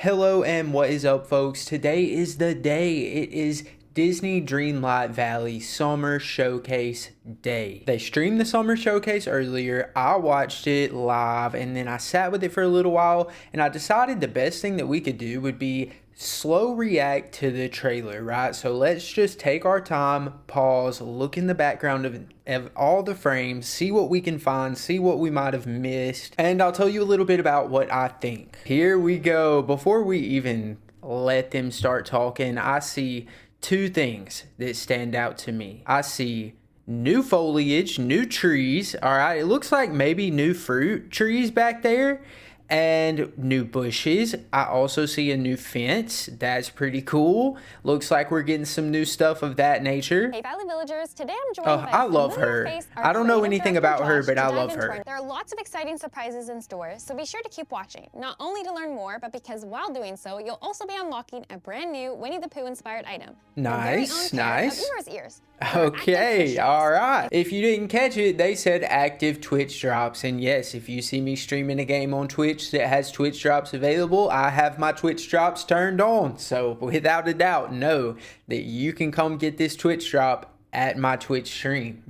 Hello and what is up, folks? Today is the day. It is Disney Dreamlight Valley Summer Showcase Day. They streamed the Summer Showcase earlier. I watched it live and then I sat with it for a little while and I decided the best thing that we could do would be slow react to the trailer, right? So let's just take our time, pause, look in the background of all the frames, see what we can find, see what we might have missed, and I'll tell you a little bit about what I think. Here we go. Before we even let them start talking, I see two things that stand out to me. I see new foliage, new trees, all right? It looks like maybe new fruit trees back there, and new bushes. I also see a new fence. That's pretty cool. Looks like we're getting some new stuff of that nature. Hey Valley Villagers, today I'm joined by I love her. I don't know anything about her, but I love her. There are lots of exciting surprises in store, so be sure to keep watching. Not only to learn more, but because while doing so, you'll also be unlocking a brand new Winnie the Pooh inspired item. Nice, nice. Ears. Okay, all right. If you didn't catch it, they said active Twitch drops. And yes, if you see me streaming a game on Twitch that has Twitch drops available, I have my Twitch drops turned on. So without a doubt, know that you can come get this Twitch drop at my Twitch stream.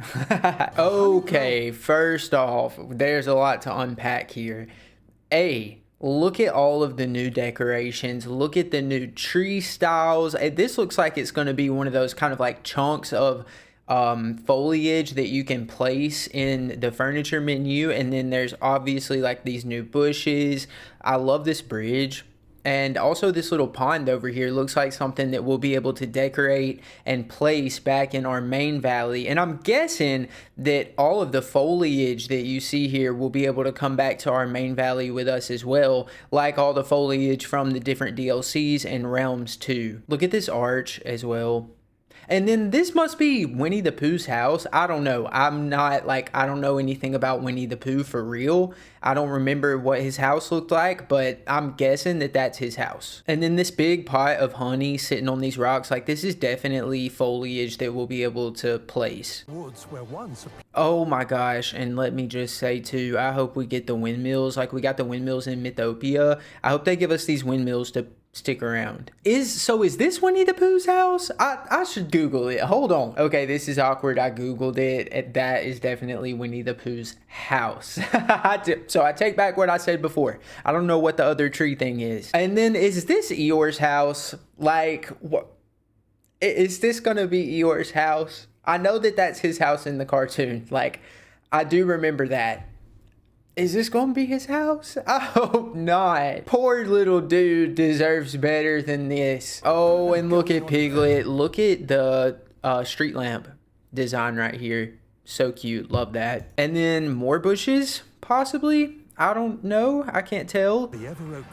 Okay, first off, there's a lot to unpack here. Look at all of the new decorations. Look at the new tree styles. This looks like it's going to be one of those kind of like chunks of foliage that you can place in the furniture menu. And then there's obviously like these new bushes. I love this bridge. And also this little pond over here looks like something that we'll be able to decorate and place back in our main valley. And I'm guessing that all of the foliage that you see here will be able to come back to our main valley with us as well, like all the foliage from the different DLCs and realms too. Look at this arch as well. And then this must be Winnie the Pooh's house. I don't know. I don't know anything about Winnie the Pooh for real. I don't remember what his house looked like, but I'm guessing that that's his house. And then this big pot of honey sitting on these rocks, like this is definitely foliage that we'll be able to place. Oh my gosh. And let me just say too, I hope we get the windmills like we got the windmills in Mythopia. I hope they give us these windmills to stick around. Is this Winnie the Pooh's house? I should Google it. Hold on. Okay, this is awkward. I Googled it. That is definitely Winnie the Pooh's house. So I take back what I said before. I don't know what the other tree thing is. And then is this Eeyore's house? Like, what? Is this gonna be Eeyore's house? I know that that's his house in the cartoon. Like, I do remember that. Is this gonna be his house? I hope not. Poor little dude deserves better than this. Oh, and look at Piglet. Look at the street lamp design right here. So cute. Love that. And then more bushes, possibly. I don't know. I can't tell.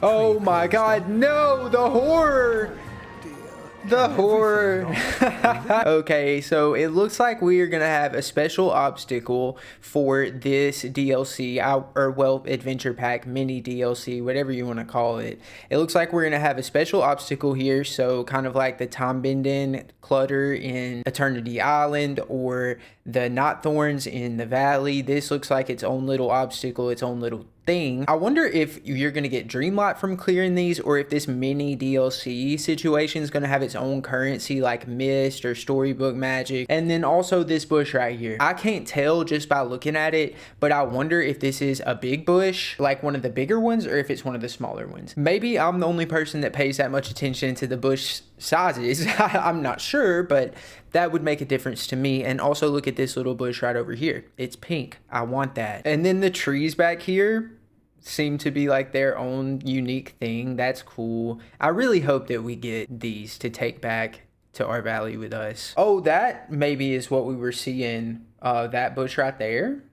Oh my god, no! The horror! The horror. Okay, so it looks like we are gonna have a special obstacle for this DLC, adventure pack, mini DLC, whatever you want to call it. It looks like we're gonna have a special obstacle here, so kind of like the time bending clutter in Eternity Island or the knot thorns in the valley. This looks like its own little obstacle, its own little thing. I wonder if you're gonna get Dreamlight from clearing these, or if this mini DLC situation is gonna have its own currency like Mist or Storybook Magic. And then also this bush right here. I can't tell just by looking at it, but I wonder if this is a big bush, like one of the bigger ones, or if it's one of the smaller ones. Maybe I'm the only person that pays that much attention to the bush sizes. I'm not sure, but that would make a difference to me. And also look at this little bush right over here. It's pink. I want that. And then the trees back here seem to be like their own unique thing. That's cool. I really hope that we get these to take back to our valley with us. Oh, that maybe is what we were seeing. That bush right there.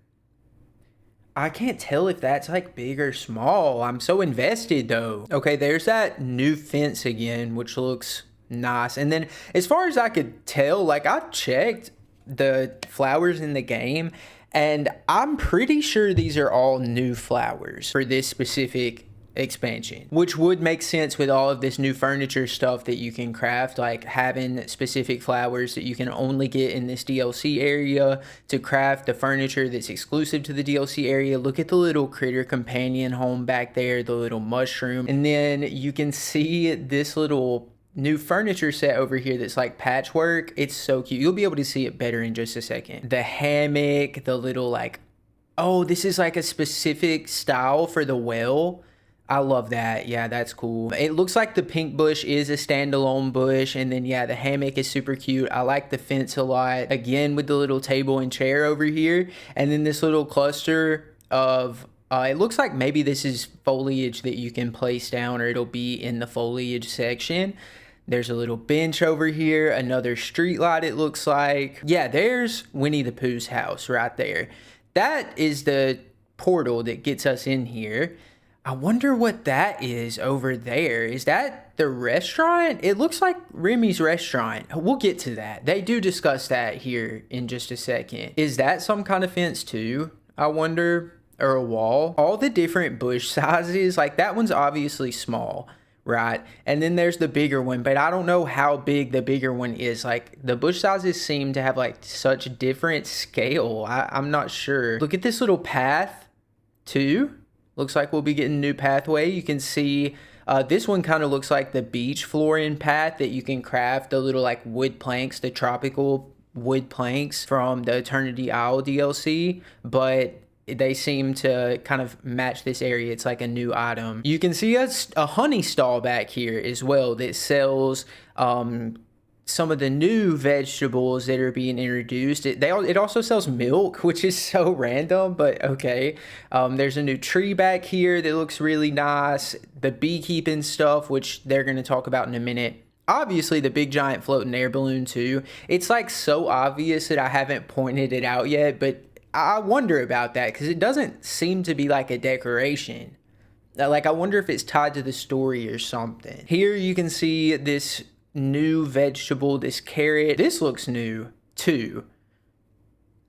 I can't tell if that's like big or small. I'm so invested though. Okay, there's that new fence again, which looks nice. And then as far as I could tell, like I checked the flowers in the game and I'm pretty sure these are all new flowers for this specific expansion, which would make sense with all of this new furniture stuff that you can craft, like having specific flowers that you can only get in this DLC area to craft the furniture that's exclusive to the DLC area. Look at the little critter companion home back there, the little mushroom, and then you can see this little new furniture set over here that's like patchwork. It's so cute. You'll be able to see it better in just a second. The hammock, the little like, oh, this is like a specific style for the well. I love that. Yeah, that's cool. It looks like the pink bush is a standalone bush. And then, yeah, the hammock is super cute. I like the fence a lot. Again, with the little table and chair over here. And then this little cluster of, it looks like maybe this is foliage that you can place down, or it'll be in the foliage section. There's a little bench over here. Another street light, it looks like. Yeah, there's Winnie the Pooh's house right there. That is the portal that gets us in here. I wonder what that is over there. Is that the restaurant? It looks like Remy's restaurant. We'll get to that. They do discuss that here in just a second. Is that some kind of fence too, I wonder? Or a wall? All the different bush sizes, like that one's obviously small, right? And then there's the bigger one, but I don't know how big the bigger one is. Like the bush sizes seem to have like such different scale. I'm not sure. Look at this little path too. Looks like we'll be getting a new pathway. You can see this one kind of looks like the beach flooring path that you can craft, the little like wood planks, the tropical wood planks from the Eternity Isle DLC, but they seem to kind of match this area. It's like a new item. You can see a honey stall back here as well that sells some of the new vegetables that are being introduced. It also sells milk, which is so random, but okay. There's a new tree back here that looks really nice. The beekeeping stuff, which they're going to talk about in a minute. Obviously, the big giant floating air balloon too. It's like so obvious that I haven't pointed it out yet, but I wonder about that because it doesn't seem to be like a decoration. Like I wonder if it's tied to the story or something. Here you can see this new vegetable, this carrot. This looks new too,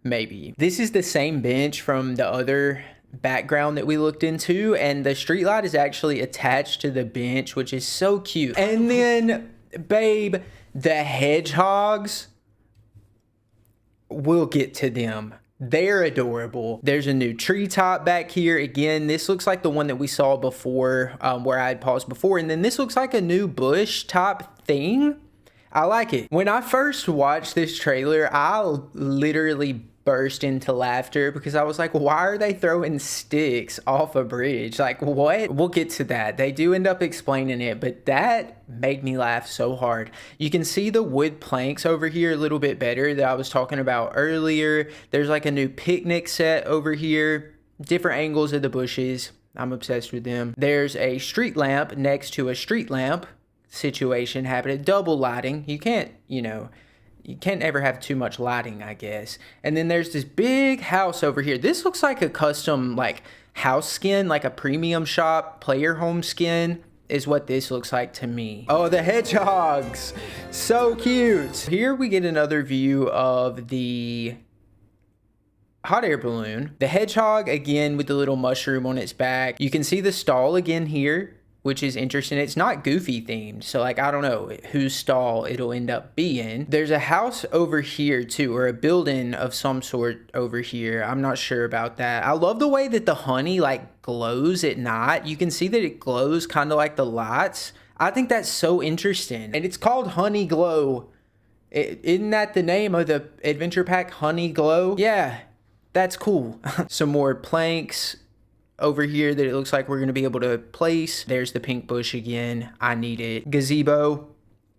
maybe. This is the same bench from the other background that we looked into, and the streetlight is actually attached to the bench, which is so cute. And then, babe, the hedgehogs, we'll get to them. They're adorable. There's a new treetop back here. Again, this looks like the one that we saw before, where I had paused before. And then this looks like a new bush top thing. I like it. When I first watched this trailer, I literally burst into laughter because I was like, why are they throwing sticks off a bridge? Like, what? We'll get to that. They do end up explaining it, but that made me laugh so hard. You can see the wood planks over here a little bit better that I was talking about earlier. There's like a new picnic set over here, different angles of the bushes. I'm obsessed with them. There's a street lamp next to a street lamp situation happening, double lighting. You can't ever have too much lighting, I guess. And then there's this big house over here. This looks like a custom like house skin, like a premium shop player home skin is what this looks like to me. Oh, the hedgehogs, so cute. Here we get another view of the hot air balloon. The hedgehog again with the little mushroom on its back. You can see the stall again here, which is interesting. It's not Goofy themed, so like I don't know whose stall it'll end up being. There's a house over here too, or a building of some sort over here. I'm not sure about that. I love the way that the honey like glows at night. You can see that it glows kind of like the lights. I think that's so interesting. And it's called Honeyglow. Isn't that the name of the adventure pack, Honeyglow? Yeah, that's cool. Some more planks over here that it looks like we're going to be able to place. There's the pink bush again. I need it. Gazebo.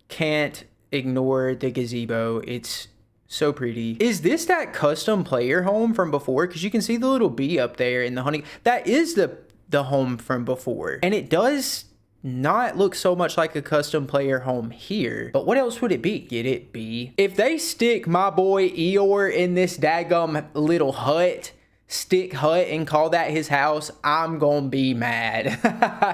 Can't ignore the gazebo. It's so pretty. Is this that custom player home from before? Because you can see the little bee up there in the honey. That is the home from before. And it does not look so much like a custom player home here. But what else would it be? Get it, bee? If they stick my boy Eeyore in this daggum little hut, stick hut and call that his house, I'm gonna be mad.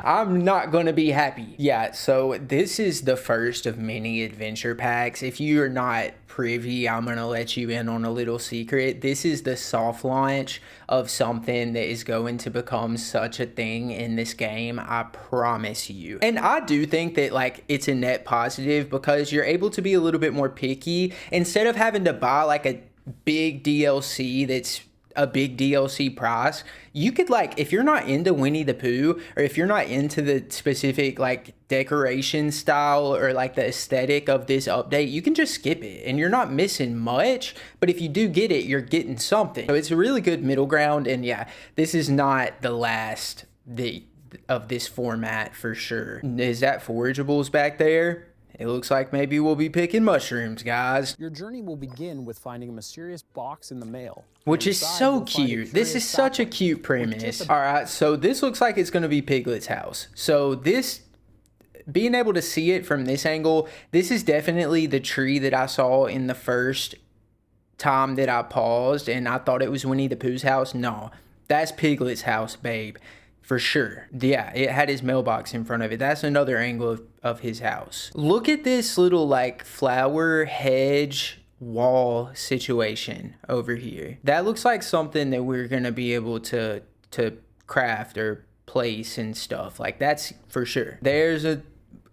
I'm not gonna be happy. Yeah, so this is the first of many adventure packs. If you are not privy, I'm gonna let you in on a little secret. This is the soft launch of something that is going to become such a thing in this game, I promise you. And I do think that like it's a net positive because you're able to be a little bit more picky instead of having to buy like a big DLC that's a big DLC price. You could like, if you're not into Winnie the Pooh, or if you're not into the specific like decoration style or like the aesthetic of this update, you can just skip it and you're not missing much. But if you do get it, you're getting something. So it's a really good middle ground. And yeah, this is not the last of this format for sure. Is that forageables back there? It looks like maybe we'll be picking mushrooms, guys. Your journey will begin with finding a mysterious box in the mail. Which is so cute. This is such a cute premise. All right, so this looks like it's going to be Piglet's house. So this, being able to see it from this angle, this is definitely the tree that I saw in the first time that I paused and I thought it was Winnie the Pooh's house. No, that's Piglet's house, babe. For sure. Yeah, it had his mailbox in front of it. That's another angle of his house. Look at this little like flower hedge wall situation over here. That looks like something that we're gonna be able to craft or place and stuff. Like that's for sure. There's a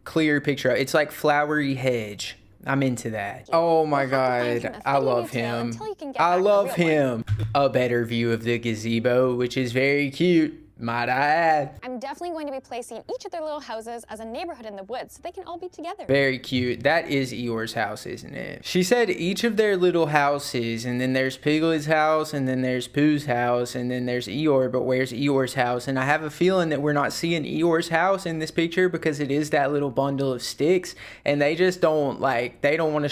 clear picture. It's like flowery hedge. I'm into that. Oh my god, I love him. I love him. A better view of the gazebo, which is very cute, might I add. I'm definitely going to be placing each of their little houses as a neighborhood in the woods so they can all be together. Very cute. That is Eeyore's house, isn't it? She said each of their little houses, and then there's Piglet's house, and then there's Pooh's house, and then there's Eeyore, but where's Eeyore's house? And I have a feeling that we're not seeing Eeyore's house in this picture because it is that little bundle of sticks, and they just don't like, they don't want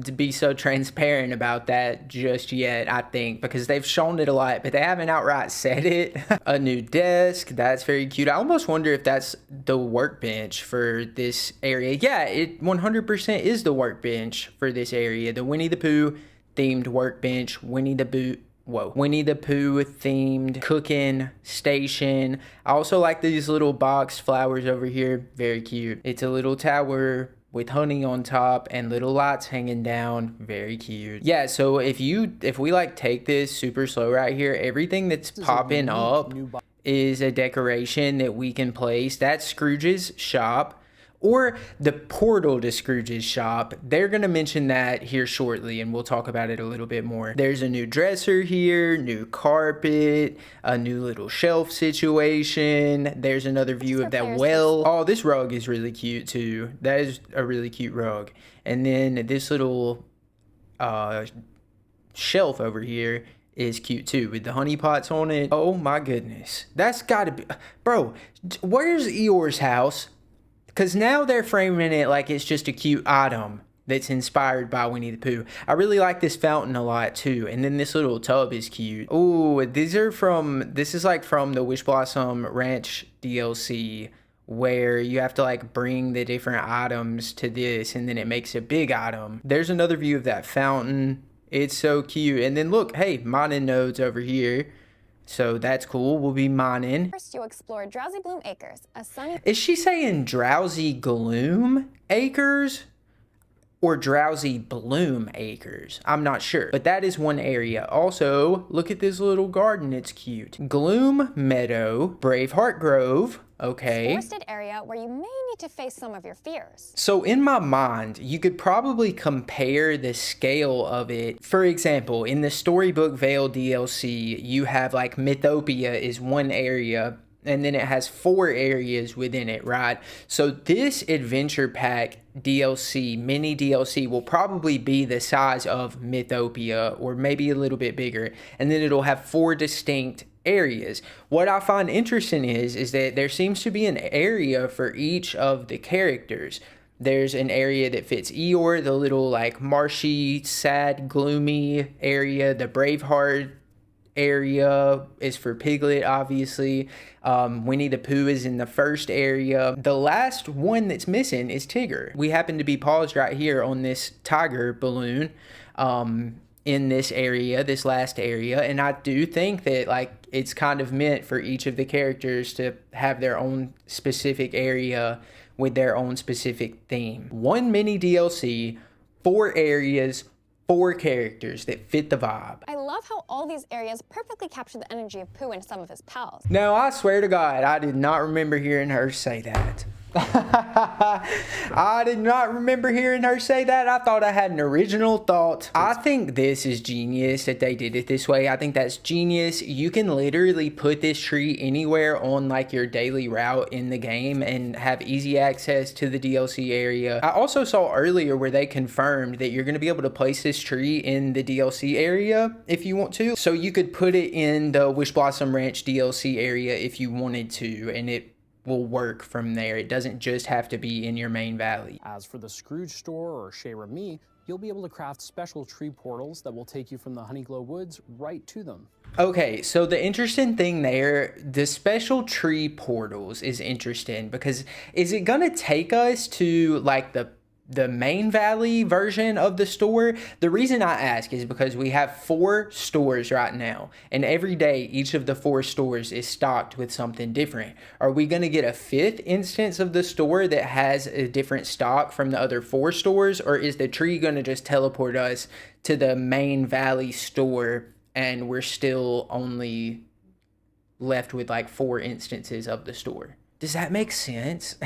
to be so transparent about that just yet, I think, because they've shown it a lot, but they haven't outright said it. A new desk, that's very cute. I almost wonder if that's the workbench for this area. Yeah, it 100% is the workbench for this area. The Winnie the Pooh themed workbench, Winnie the Pooh themed cooking station. I also like these little boxed flowers over here, very cute. It's a little tower with honey on top and little lights hanging down, very cute. Yeah, so if we like take this super slow right here, everything that's popping up is a decoration that we can place. That's Scrooge's shop, or the portal to Scrooge's shop. They're gonna mention that here shortly and we'll talk about it a little bit more. There's a new dresser here, new carpet, a new little shelf situation. There's another view of that well. Oh, this rug is really cute too. That is a really cute rug. And then this little shelf over here is cute too with the honey pots on it. Oh my goodness. That's gotta be, bro, where's Eeyore's house? Because now they're framing it like it's just a cute item that's inspired by Winnie the Pooh. I really like this fountain a lot too. And then this little tub is cute. Oh, this is like from the Wish Blossom Ranch DLC, where you have to like bring the different items to this and then it makes a big item. There's another view of that fountain. It's so cute. And then look, hey, mining nodes over here. So that's cool. We'll be mining. First, you'll explore Drowsy Bloom Acres, a sunny... Is she saying Drowsy Gloom Acres or Drowsy Bloom Acres? I'm not sure, but that is one area. Also, look at this little garden. It's cute. Gloom Meadow, Braveheart Grove. Okay. Forested area where you may need to face some of your fears. So in my mind, you could probably compare the scale of it. For example, in the Storybook Vale DLC, you have like Mythopia is one area, and then it has 4 areas within it, right? So this adventure pack DLC, mini DLC, will probably be the size of Mythopia or maybe a little bit bigger. And then it'll have 4 distinct areas. What I find interesting is that there seems to be an area for each of the characters. There's an area that fits Eeyore, the little like marshy, sad, gloomy area. The Braveheart area is for Piglet, obviously. Winnie the Pooh is in the first area. The last one that's in is Tigger. We happen to be paused right here on this tiger balloon in this area, this last area, and I do think that like it's kind of meant for each of the characters to have their own specific area with their own specific theme. One mini DLC, 4 areas, 4 characters that fit the vibe. I love how all these areas perfectly capture the energy of Pooh and some of his pals. Now, I swear to God, I did not remember hearing her say that. I did not remember hearing her say that. I thought I had an original thought. I think this is genius that they did it this way. I think that's genius. You can literally put this tree anywhere on like your daily route in the game and have easy access to the DLC area. I also saw earlier where they confirmed that you're going to be able to place this tree in the DLC area if you want to. So you could put it in the Wish Blossom Ranch DLC area if you wanted to, and it will work from there. It doesn't just have to be in your main valley. As for the Scrooge store or Chez Remy, you'll be able to craft special tree portals that will take you from the Honeyglow woods right to them. Okay, so the interesting thing there, the special tree portals is interesting because is it gonna take us to like the main valley version of the store? The reason I ask is because we have 4 stores right now, and every day each of the 4 stores is stocked with something different. Are we going to get a 5th instance of the store that has a different stock from the other 4 stores, or is the tree going to just teleport us to the main valley store and we're still only left with like 4 instances of the store? Does that make sense?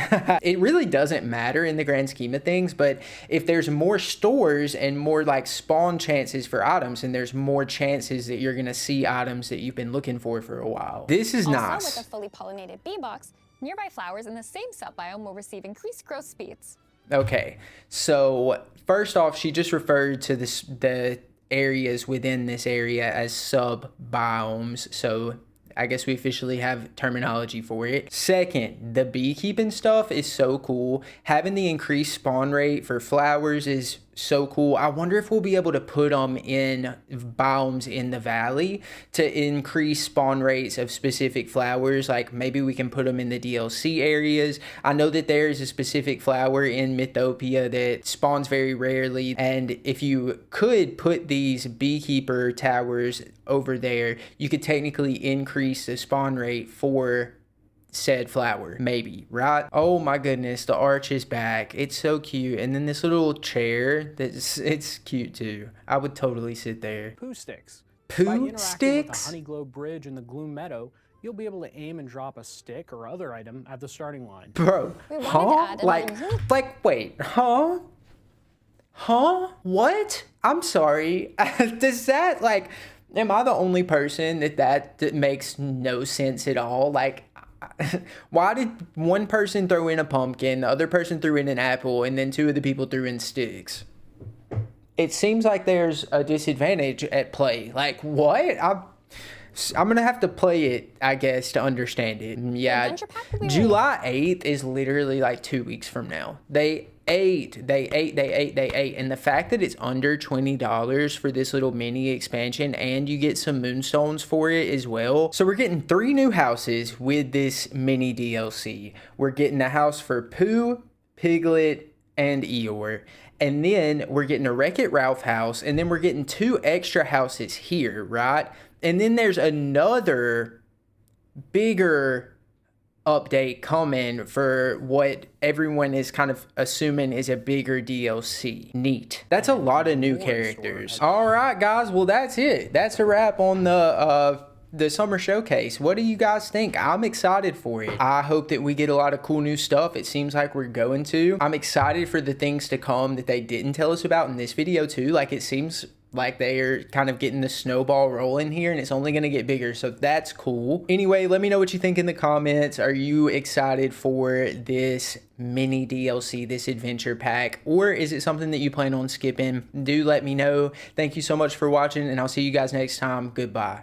It really doesn't matter in the grand scheme of things, but if there's more stores and more like spawn chances for items, and there's more chances that you're gonna see items that you've been looking for a while. This is nice. Also, with a fully pollinated bee box, nearby flowers in the same sub-biome will receive increased growth speeds. Okay, so first off, she just referred to the areas within this area as sub-biomes, so I guess we officially have terminology for it. Second, the beekeeping stuff is so cool. Having the increased spawn rate for flowers is so cool. I wonder if we'll be able to put them in biomes in the valley to increase spawn rates of specific flowers. Like maybe we can put them in the DLC areas. I know that there's a specific flower in Mythopia that spawns very rarely, and if you could put these beekeeper towers over there, you could technically increase the spawn rate for said flower, maybe, right? Oh my goodness, the arch is back. It's so cute. And then this little chair, it's cute too. I would totally sit there. Pooh sticks. Pooh By interacting sticks? with the Honeyglow bridge in the Gloom Meadow, you'll be able to aim and drop a stick or other item at the starting line. Bro, huh? Wait, huh? Huh? What? I'm sorry. Does that, like, am I the only person that makes no sense at all? Like, why did one person throw in a pumpkin, the other person threw in an apple, and then 2 of the people threw in sticks? It seems like there's a disadvantage at play. Like, what? I'm going to have to play it, I guess, to understand it. Yeah, July 8th is literally like 2 weeks from now. They ate. And the fact that it's under $20 for this little mini expansion, and you get some moonstones for it as well. So we're getting 3 new houses with this mini DLC. We're getting a house for Pooh, Piglet, and Eeyore. And then we're getting a Wreck-It Ralph house, and then we're getting 2 extra houses here, right? And then there's another bigger update coming for what everyone is kind of assuming is a bigger DLC. Neat. That's a lot of new characters. All right, guys. Well, that's it. That's a wrap on the summer showcase. What do you guys think? I'm excited for it. I hope that we get a lot of cool new stuff. It seems like we're going to. I'm excited for the things to come that they didn't tell us about in this video too. Like, it seems like they're kind of getting the snowball rolling here, and it's only going to get bigger, so that's cool. Anyway, let me know what you think in the comments. Are you excited for this mini DLC, this adventure pack, or is it something that you plan on skipping? Do let me know. Thank you so much for watching, and I'll see you guys next time. Goodbye.